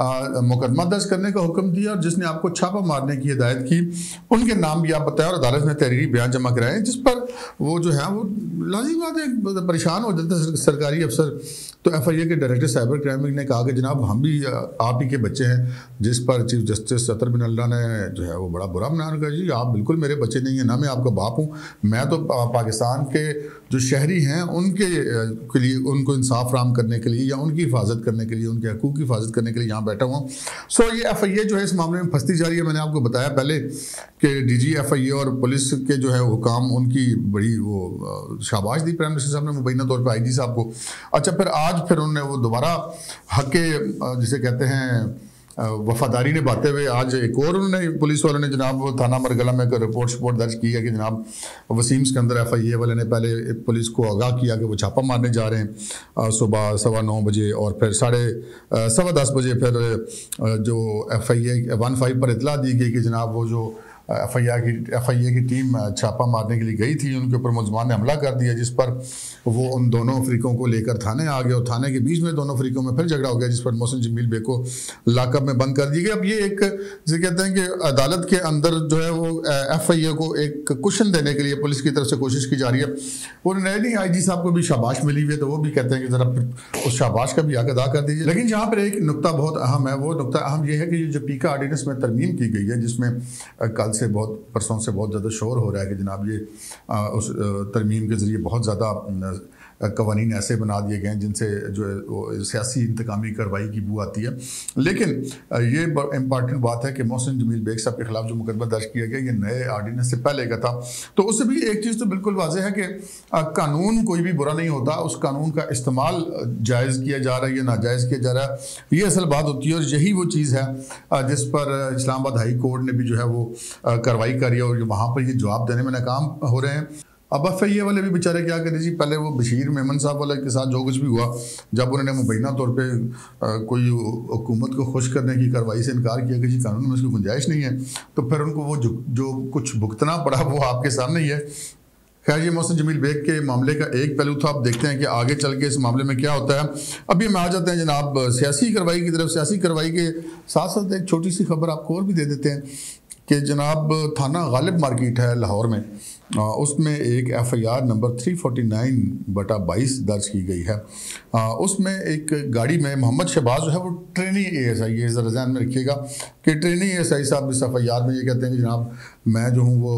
مقدمہ درج کرنے کا حکم دیا اور جس نے آپ کو چھاپا مارنے کی ہدایت کی ان کے نام بھی آپ بتائیں اور عدالت نے تحریری بیان جمع کرائے، جس پر وہ جو ہے وہ لازمی بات ہے پریشان ہو جاتے ہیں سرکاری افسر۔ تو ایف آئی اے کے ڈائریکٹر سائبر کرائم نے کہا کہ جناب ہم بھی آپ ہی کے بچے ہیں، جس پر چیف جسٹس اطہر بن اللہ نے جو ہے وہ بڑا برا بنا کہا جی آپ بالکل میرے بچے نہیں ہیں، نہ میں آپ کا باپ ہوں، میں تو پاکستان کے جو شہری ہیں ان کے لیے ان کو انصاف فراہم کرنے کے لیے یا ان کی حفاظت کرنے کے لیے ان کے حقوق کی حفاظت کرنے کے لیے یہاں بیٹھا ہوں۔ سو یہ ایف آئی اے جو ہے اس معاملے میں پھنستی جا رہی ہے۔ میں نے آپ کو بتایا پہلے کہ ڈی جی ایف آئی اے اور پولیس کے جو ہے حکام ان کی بڑی وہ شاباش دی پرائم منسٹر صاحب نے مبینہ طور پہ آئی جی صاحب کو۔ اچھا پھر آج پھر انہوں نے وہ دوبارہ حق جسے کہتے ہیں وفاداری نبھاتے ہوئے آج ایک اور انہوں نے پولیس والوں نے جناب تھانہ مرگلہ میں رپورٹ درج کی ہے کہ جناب وسیم سکندر ایف آئی اے والے نے پہلے پولیس کو آگاہ کیا کہ وہ چھاپا مارنے جا رہے ہیں صبح 9:15 بجے، اور پھر 10:15 بجے پھر جو ایف آئی اے 15 پر اطلاع دی گئی کہ جناب وہ جو ایف آئی اے کی ٹیم چھاپا مارنے کے لیے گئی تھی ان کے اوپر ملزمان نے حملہ کر دیا، جس پر وہ ان دونوں فریقوں کو لے کر تھانے آ گئے اور تھانے کے بیچ میں دونوں فریقوں میں پھر جھگڑا ہو گیا، جس پر محسن جمیل بے کو لاک اپ میں بند کر دی گئی۔ اب یہ ایک جسے کہتے ہیں کہ عدالت کے اندر جو ہے وہ ایف آئی اے کو ایک کشن دینے کے لیے پولیس کی طرف سے کوشش کی جا رہی ہے۔ وہ نئے آئی جی صاحب کو بھی شاباش ملی ہوئی ہے تو وہ بھی کہتے ہیں کہ ذرا اس شاباش کا بھی حق ادا کر دیجیے۔ لیکن یہاں پر ایک نقطہ بہت اہم ہے، وہ نقطہ اہم یہ ہے کہ یہ جو پیکا آرڈیننس میں ترمیم کی گئی ہے، جس میں کل سے پرسوں سے بہت زیادہ شور ہو رہا ہے کہ جناب یہ اس ترمیم کے ذریعے بہت زیادہ قوانین ایسے بنا دیے گئے ہیں جن سے جو ہے سیاسی انتقامی کارروائی کی بو آتی ہے۔ لیکن یہ امپارٹنٹ بات ہے کہ محسن جمیل بیگ صاحب کے خلاف جو مقدمہ درج کیا گیا یہ نئے آرڈیننس سے پہلے کا تھا، تو اس سے بھی ایک چیز تو بالکل واضح ہے کہ قانون کوئی بھی برا نہیں ہوتا، اس قانون کا استعمال جائز کیا جا رہا ہے یا ناجائز کیا جا رہا ہے، یہ اصل بات ہوتی ہے۔ اور یہی وہ چیز ہے جس پر اسلام آباد ہائی کورٹ نے بھی جو ہے وہ کارروائی کری ہے اور وہاں پر یہ جواب دینے میں ناکام ہو رہے ہیں۔ اب ایف آئی اے والے بھی بیچارے کیا کریں جی، پہلے وہ بشیر میمن صاحب والے کے ساتھ جو کچھ بھی ہوا، جب انہوں نے مبینہ طور پہ کوئی حکومت کو خوش کرنے کی کارروائی سے انکار کیا کہ جی قانون میں اس کی گنجائش نہیں ہے، تو پھر ان کو وہ جو کچھ بھگتنا پڑا وہ آپ کے سامنے ہی ہے۔ خیر یہ محسن جمیل بیگ کے معاملے کا ایک پہلو تھا، اب دیکھتے ہیں کہ آگے چل کے اس معاملے میں کیا ہوتا ہے۔ ابھی ہم آ جاتے ہیں جناب سیاسی کارروائی کی طرف۔ سیاسی کارروائی کے ساتھ ساتھ ایک چھوٹی سی خبر آپ کو اور بھی دے دیتے ہیں کہ جناب تھانہ غالب مارکیٹ ہے لاہور میں، اس میں ایک ایف آئی آر نمبر 349/22 درج کی گئی ہے۔ اس میں ایک گاڑی میں محمد شہباز جو ہے وہ ٹرینی اے ایس آئی، یہ ذرا ذہن میں رکھیے گا کہ ٹرینی اے ایس آئی صاحب اس ایف آئی آر میں یہ کہتے ہیں کہ جناب میں جو ہوں وہ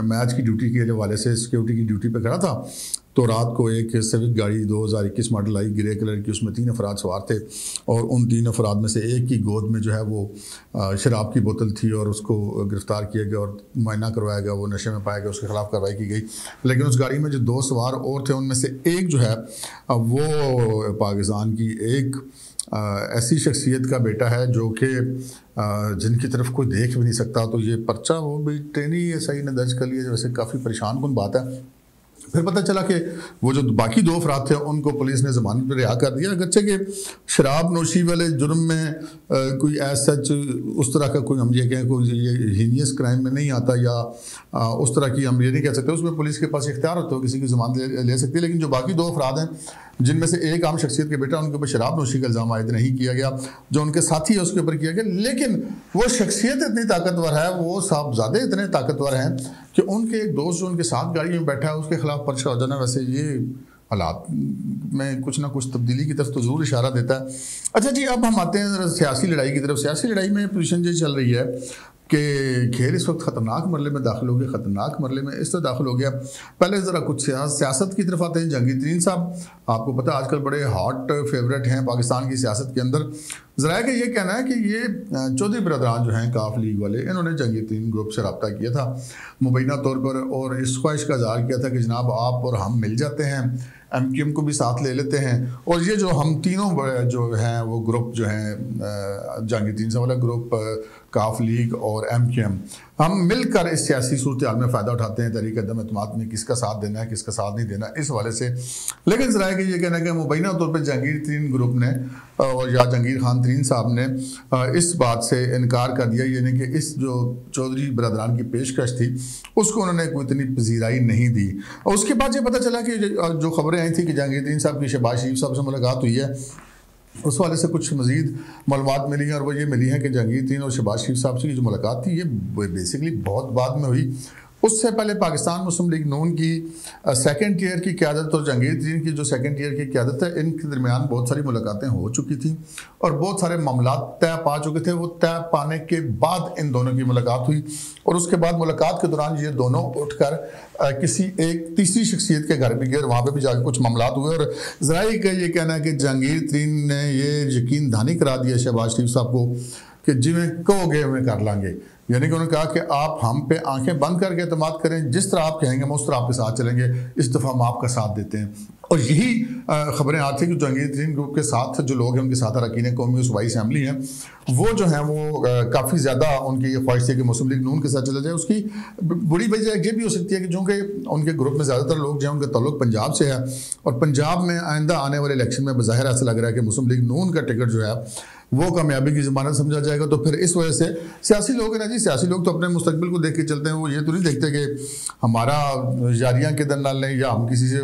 میچ کی ڈیوٹی کے حوالے سے سیکیورٹی کی ڈیوٹی پہ کھڑا تھا، تو رات کو ایک سیوک گاڑی 2021 ماڈل آئی گرے کلر کی، اس میں 3 افراد سوار تھے اور ان 3 افراد میں سے ایک کی گود میں جو ہے وہ شراب کی بوتل تھی اور اس کو گرفتار کیا گیا اور معائنہ کروایا گیا، وہ نشے میں پایا گیا، اس کے خلاف کارروائی کی گئی۔ لیکن اس گاڑی میں جو 2 سوار اور تھے ان میں سے ایک جو ہے وہ پاکستان کی ایک ایسی شخصیت کا بیٹا ہے جو کہ جن کی طرف کوئی دیکھ بھی نہیں سکتا، تو یہ پرچہ وہ بھی ٹرینی ایس آئی نے درج کر لیا، ویسے کافی پریشان کن بات ہے۔ پھر پتہ چلا کہ وہ جو باقی 2 افراد تھے ان کو پولیس نے ضمانت پہ رہا کر دیا، اگرچہ کہ شراب نوشی والے جرم میں کوئی ایز سچ اس طرح کا کوئی ہم یہ کہیں کوئی یہ ہینیس کرائم میں نہیں آتا یا اس طرح کی ہم یہ نہیں کہہ سکتے، اس میں پولیس کے پاس اختیار ہوتا ہے کسی کی ضمانت لے سکتی ہے۔ لیکن جو باقی 2 افراد ہیں جن میں سے ایک عام شخصیت کے بیٹا، ان کے اوپر شراب نوشی کا الزام عائد نہیں کیا گیا، جو ان کے ساتھی ہے اس کے اوپر کیا گیا، لیکن وہ شخصیت اتنی طاقتور ہے، وہ صاحبزادے اتنے طاقتور ہیں کہ ان کے ایک دوست جو ان کے ساتھ گاڑی میں بیٹھا ہے اس کے خلاف پرچہ ہو جانا ویسے یہ حالات میں کچھ نہ کچھ تبدیلی کی طرف تو ضرور اشارہ دیتا ہے۔ اچھا جی اب ہم آتے ہیں سیاسی لڑائی کی طرف۔ سیاسی لڑائی میں پوزیشن یہ چل رہی ہے کہ کھیل اس وقت خطرناک مرحلے میں داخل ہو گیا۔ خطرناک مرحلے میں اس طرح داخل ہو گیا، پہلے ذرا کچھ سیاست کی طرف آتے ہیں۔ جہانگیر ترین صاحب آپ کو پتہ آج کل بڑے ہاٹ فیورٹ ہیں پاکستان کی سیاست کے اندر۔ ذرائع کا یہ کہنا ہے کہ یہ چودھری برادران جو ہیں کاف لیگ والے، انہوں نے جہانگیر ترین گروپ سے رابطہ کیا تھا مبینہ طور پر اور اس خواہش کا اظہار کیا تھا کہ جناب آپ اور ہم مل جاتے ہیں، ایم کیو ایم کو بھی ساتھ لے لیتے ہیں، اور یہ جو ہم تینوں جو ہیں وہ گروپ جو ہیں جہانگیر ترین صاحب والا گروپ، کاف لیگ اور ایم کیو ایم، ہم مل کر اس سیاسی صورتحال میں فائدہ اٹھاتے ہیں۔ تحریک عدم اعتماد میں کس کا ساتھ دینا ہے کس کا ساتھ نہیں دینا اس حوالے سے۔ لیکن ذرائع کا یہ کہنا ہے کہ مبینہ طور پر جہانگیر ترین گروپ نے اور یا جہانگیر خان ترین صاحب نے اس بات سے انکار کر دیا، یعنی کہ اس جو چودھری برادران کی پیشکش تھی اس کو انہوں نے کوئی اتنی پذیرائی نہیں دی۔ اور اس کے بعد یہ پتہ چلا کہ جو خبریں آئی تھیں کہ جہانگیر ترین صاحب کی شہباز شریف صاحب سے ملاقات ہوئی ہے، اس والے سے کچھ مزید معلومات ملی ہیں، اور وہ یہ ملی ہیں کہ جہانگیر ترین اور شہباز شریف صاحب سے کی جو ملاقات تھی یہ بیسکلی بہت بعد میں ہوئی۔ اس سے پہلے پاکستان مسلم لیگ نون کی سیکنڈ ٹیئر کی قیادت اور جہانگیر ترین کی جو سیکنڈ ٹیئر کی قیادت ہے، ان کے درمیان بہت ساری ملاقاتیں ہو چکی تھیں اور بہت سارے معاملات طے پا چکے تھے۔ وہ طے پانے کے بعد ان دونوں کی ملاقات ہوئی، اور اس کے بعد ملاقات کے دوران یہ دونوں اٹھ کر کسی ایک تیسری شخصیت کے گھر بھی گئے، وہاں پہ بھی جا کے کچھ معاملات ہوئے، اور ذرائع کا یہ کہنا ہے کہ جہانگیر ترین نے یہ یقین دہانی کرا دیا شہباز شریف صاحب کو کہ جی میں کہو گے ہمیں کر لیں گے، یعنی کہ انہوں نے کہا کہ آپ ہم پہ آنکھیں بند کر کے اعتماد کریں، جس طرح آپ کہیں گے ہم اس طرح آپ کے ساتھ چلیں گے، اس دفعہ ہم آپ کا ساتھ دیتے ہیں۔ اور یہی خبریں آتی کہ جہانگیر ترین گروپ کے ساتھ جو لوگ ہیں ان کے ساتھ اراکین قومی صوبائی اسمبلی ہیں، وہ جو ہیں وہ کافی زیادہ ان کی یہ خواہش ہے کہ مسلم لیگ نون کے ساتھ چلا جائے۔ اس کی بڑی وجہ یہ بھی ہو سکتی ہے کہ چونکہ ان کے گروپ میں زیادہ تر لوگ جو ہیں ان کا تعلق پنجاب سے ہے، اور پنجاب میں آئندہ آنے والے الیکشن میں بظاہر ایسا لگ رہا ہے کہ مسلم لیگ نون کا ٹکٹ جو ہے وہ کامیابی کی ضمانت سمجھا جائے گا۔ تو پھر اس وجہ سے سیاسی لوگ ہیں نا جی، سیاسی لوگ تو اپنے مستقبل کو دیکھ کے چلتے ہیں، وہ یہ تو نہیں دیکھتے کہ ہمارا جاریاں کدھر ڈال لیں، یا ہم کسی سے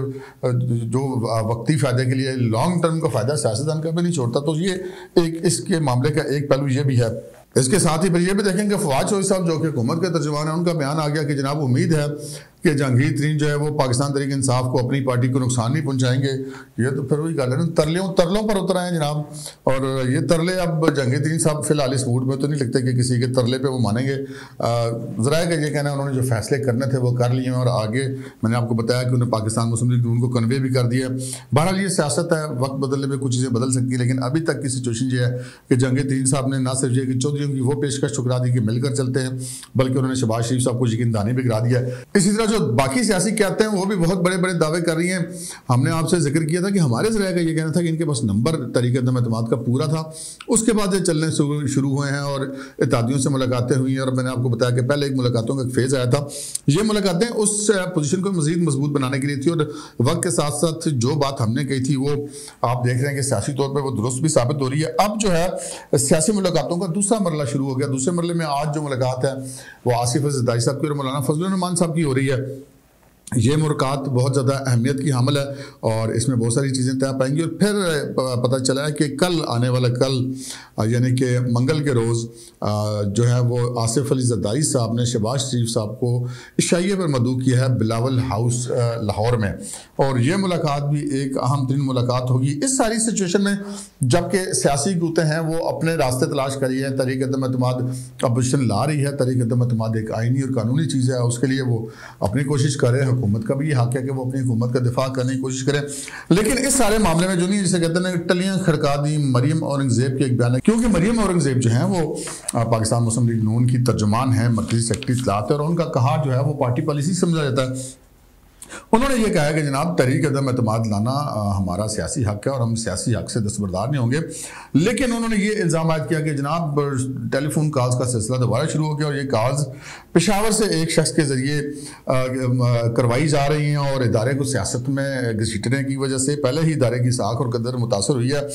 جو وقتی فائدے کے لیے لانگ ٹرم کا فائدہ سیاستدان کا بھی نہیں چھوڑتا۔ تو یہ ایک اس کے معاملے کا ایک پہلو یہ بھی ہے۔ اس کے ساتھ ہی پھر یہ بھی دیکھیں کہ فواد چوہدری صاحب جو کہ حکومت کے ترجمان ہیں، ان کا بیان آ گیا کہ جناب امید ہے کہ جہانگیر ترین جو ہے وہ پاکستان تحریک انصاف کو اپنی پارٹی کو نقصان نہیں پہنچائیں گے۔ یہ تو پھر وہی گل ہے نا، ترلوں پر اتر آئے ہیں جناب، اور یہ ترلے اب جہانگیر ترین صاحب فی الحال اس موڈ میں تو نہیں لگتے کہ کسی کے ترلے پہ وہ مانیں گے۔ ذرائع کا یہ کہنا ہے انہوں نے جو فیصلے کرنے تھے وہ کر لیے ہیں، اور آگے میں نے آپ کو بتایا کہ انہیں پاکستان مسلم لیگ نون کو کنوے بھی کر دیا ہے۔ بہرحال یہ سیاست ہے، وقت بدلنے میں کچھ چیزیں بدل سکتی ہیں، لیکن ابھی تک کی سچویشن یہ ہے کہ جہانگیر ترین صاحب نے نہ صرف یہ کہ چودھریوں کی وہ پیشکش ٹھکرا دی کہ مل کر چلتے ہیں، بلکہ انہوں نے شہباز شریف صاحب کو یقین دہانی بھی کرا دیا ہے۔ اسی طرح جو باقی سیاسی قیادتیں ہیں وہ بھی بہت بڑے بڑے دعوے کر رہی ہیں۔ ہم نے آپ سے ذکر کیا تھا کہ ہمارے ذرائع کا یہ کہنا تھا کہ ان کے پاس نمبر تحریک عدم اعتماد کا پورا تھا، اس کے بعد یہ چلنے شروع ہوئے ہیں اور اتحادیوں سے ملاقاتیں ہوئی ہیں، اور میں نے آپ کو بتایا کہ پہلے ایک ملاقاتوں کا ایک فیز آیا تھا۔ یہ ملاقاتیں اس پوزیشن کو مزید مضبوط بنانے کے لیے تھی، اور وقت کے ساتھ ساتھ جو بات ہم نے کہی تھی وہ آپ دیکھ رہے ہیں کہ سیاسی طور پہ وہ درست بھی ثابت ہو رہی ہے۔ اب جو ہے سیاسی ملاقاتوں کا دوسرا مرحلہ شروع ہو گیا۔ دوسرے مرحلے میں آج جو ملاقات ہے وہ آصف زرداری صاحب کی اور مولانا فضل الرحمان صاحب کی ہو رہی ہے۔ یہ ملاقات بہت زیادہ اہمیت کی حامل ہے، اور اس میں بہت ساری چیزیں طے پائیں گی۔ اور پھر پتہ چلا ہے کہ کل آنے والا یعنی کہ منگل کے روز جو ہے وہ آصف علی زرداری صاحب نے شہباز شریف صاحب کو عشائیے پر مدعو کیا ہے بلاول ہاؤس لاہور میں، اور یہ ملاقات بھی ایک اہم ترین ملاقات ہوگی اس ساری سچویشن میں، جبکہ سیاسی قوتیں ہیں وہ اپنے راستے تلاش کر رہی ہیں۔ تحریک عدم اعتماد اپوزیشن لا رہی ہے، تحریک عدم اعتماد ایک آئینی اور قانونی چیز ہے، اس کے لیے وہ اپنی کوشش کر رہے ہیں۔ حکومت کا بھی یہ حق ہے کہ وہ اپنی حکومت کا دفاع کرنے کی کوشش کریں، لیکن اس سارے معاملے میں جو نہیں جسے کہتے ہیں ٹلیاں کھڑکا دی مریم اورنگزیب کے ایک بیان ہے، کیونکہ مریم اورنگزیب جو ہیں وہ پاکستان مسلم لیگ نون کی ترجمان ہیں، مرکزی سیکرٹری اطلاعات ہے، اور ان کا کہا جو ہے وہ پارٹی پالیسی سمجھا جاتا ہے۔ انہوں نے یہ کہا ہے کہ جناب تحریک عدم اعتماد لانا ہمارا سیاسی حق ہے اور ہم سیاسی حق سے دستبردار نہیں ہوں گے، لیکن انہوں نے یہ الزام عائد کیا کہ جناب ٹیلی فون کالز کا سلسلہ دوبارہ شروع ہو گیا، اور یہ کالز پشاور سے ایک شخص کے ذریعے کروائی جا رہی ہیں، اور ادارے کو سیاست میں گھسیٹنے کی وجہ سے پہلے ہی ادارے کی ساکھ اور قدر متاثر ہوئی ہے،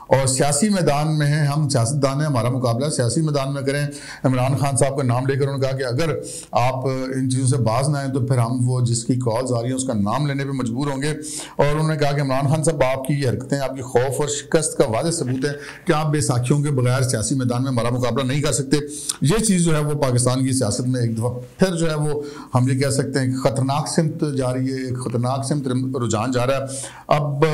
اور سیاسی میدان میں ہیں، ہم سیاستدان ہیں، ہمارا مقابلہ سیاسی میدان میں کریں۔ عمران خان صاحب کا نام لے کر انہوں نے کہا کہ اگر آپ ان چیزوں سے باز نہ آئیں تو پھر ہم وہ جس کی کالز آ رہی ہیں اس کا نام لینے پہ مجبور ہوں گے، اور انہوں نے کہا کہ عمران خان صاحب آپ کی یہ حرکتیں آپ کی خوف اور شکست کا واضح ثبوت ہے کہ آپ بے ساکھیوں کے بغیر سیاسی میدان میں ہمارا مقابلہ نہیں کر سکتے۔ یہ چیز جو ہے وہ پاکستان کی سیاست میں ایک دفعہ پھر جو ہے وہ ہم یہ کہہ سکتے ہیں کہ خطرناک سمت جا رہی ہے، ایک خطرناک سمت رجحان جا رہا ہے۔ اب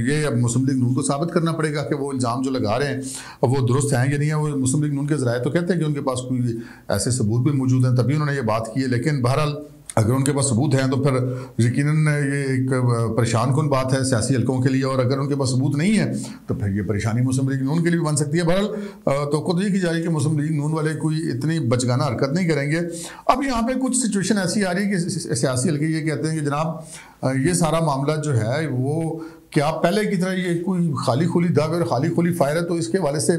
یہ مسلم لیگ نون کو ثابت کرنا پڑے گا کہ وہ الزام جو لگا رہے ہیں وہ درست ہیں یا نہیں ہیں۔ وہ مسلم لیگ نون کے ذرائع تو کہتے ہیں کہ ان کے پاس کوئی ایسے ثبوت بھی موجود ہیں، تبھی انہوں نے یہ بات کی ہے، لیکن بہرحال اگر ان کے پاس ثبوت ہیں تو پھر یقیناً یہ ایک پریشان کن بات ہے سیاسی حلقوں کے لیے، اور اگر ان کے پاس ثبوت نہیں ہے تو پھر یہ پریشانی مسلم لیگ نون کے لیے بھی بن سکتی ہے۔ بہرحال توقع یہ کی جا رہی ہے کہ مسلم لیگ نون والے کوئی اتنی بچگانہ حرکت نہیں کریں گے۔ اب یہاں پہ کچھ سچویشن ایسی آ رہی ہے کہ سیاسی حلقے یہ کہتے ہیں کہ جناب یہ سارا معاملہ جو ہے وہ کیا پہلے کی طرح یہ کوئی خالی کھلی دعوے اور خالی کھلی فائر ہے، تو اس کے حوالے سے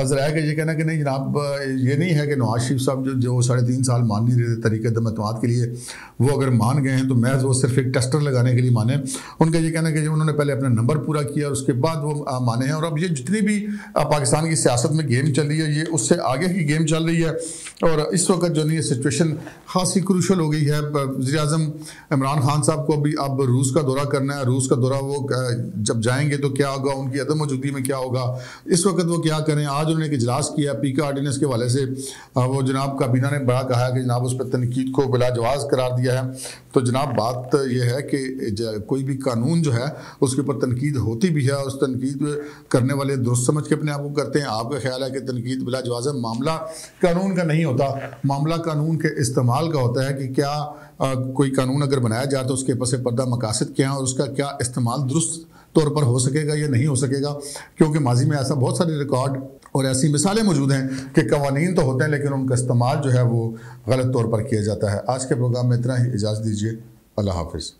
ذرائع کا یہ کہنا کہ نہیں جناب، یہ نہیں ہے کہ نواز شریف صاحب جو 3.5 سال مان نہیں رہے تھے تحریک عدم اعتماد کے لیے، وہ اگر مان گئے ہیں تو محض وہ صرف ایک ٹیسٹر لگانے کے لیے مانے۔ ان کا یہ کہنا ہے کہ انہوں نے پہلے اپنا نمبر پورا کیا اور اس کے بعد وہ مانے ہیں، اور اب یہ جتنی بھی پاکستان کی سیاست میں گیم چل رہی ہے یہ اس سے آگے کی گیم چل رہی ہے، اور اس وقت جو نہیں یہ سچویشن خاصی کروشل ہو گئی ہے۔ وزیر اعظم عمران خان صاحب کو اب روس کا دورہ کرنا ہے، روس کا دورہ وہ جب جائیں گے تو کیا ہوگا، ان کی عدم موجودگی میں کیا ہوگا، اس وقت وہ کیا کریں۔ آج انہوں نے ایک اجلاس کیا پی کے آرڈیننس کے حوالے سے، وہ جناب کابینہ نے بڑا کہا کہ جناب اس پہ تنقید کو بلا جواز قرار دیا ہے۔ تو جناب بات یہ ہے کہ کوئی بھی قانون جو ہے اس کے اوپر تنقید ہوتی بھی ہے، اس تنقید کرنے والے درست سمجھ کے اپنے آپ کو کرتے ہیں۔ آپ کا خیال ہے کہ تنقید بلا جواز ہے؟ معاملہ قانون کا نہیں ہوتا، معاملہ قانون کے استعمال کا ہوتا ہے کہ کیا کوئی قانون اگر بنایا جائے تو اس کے پس پردہ مقاصد کیا ہیں اور اس کا کیا استعمال درست طور پر ہو سکے گا یا نہیں ہو سکے گا، کیونکہ ماضی میں ایسا بہت سارے ریکارڈ اور ایسی مثالیں موجود ہیں کہ قوانین تو ہوتے ہیں لیکن ان کا استعمال جو ہے وہ غلط طور پر کیا جاتا ہے۔ آج کے پروگرام میں اتنا ہی، اجازت دیجیے، اللہ حافظ۔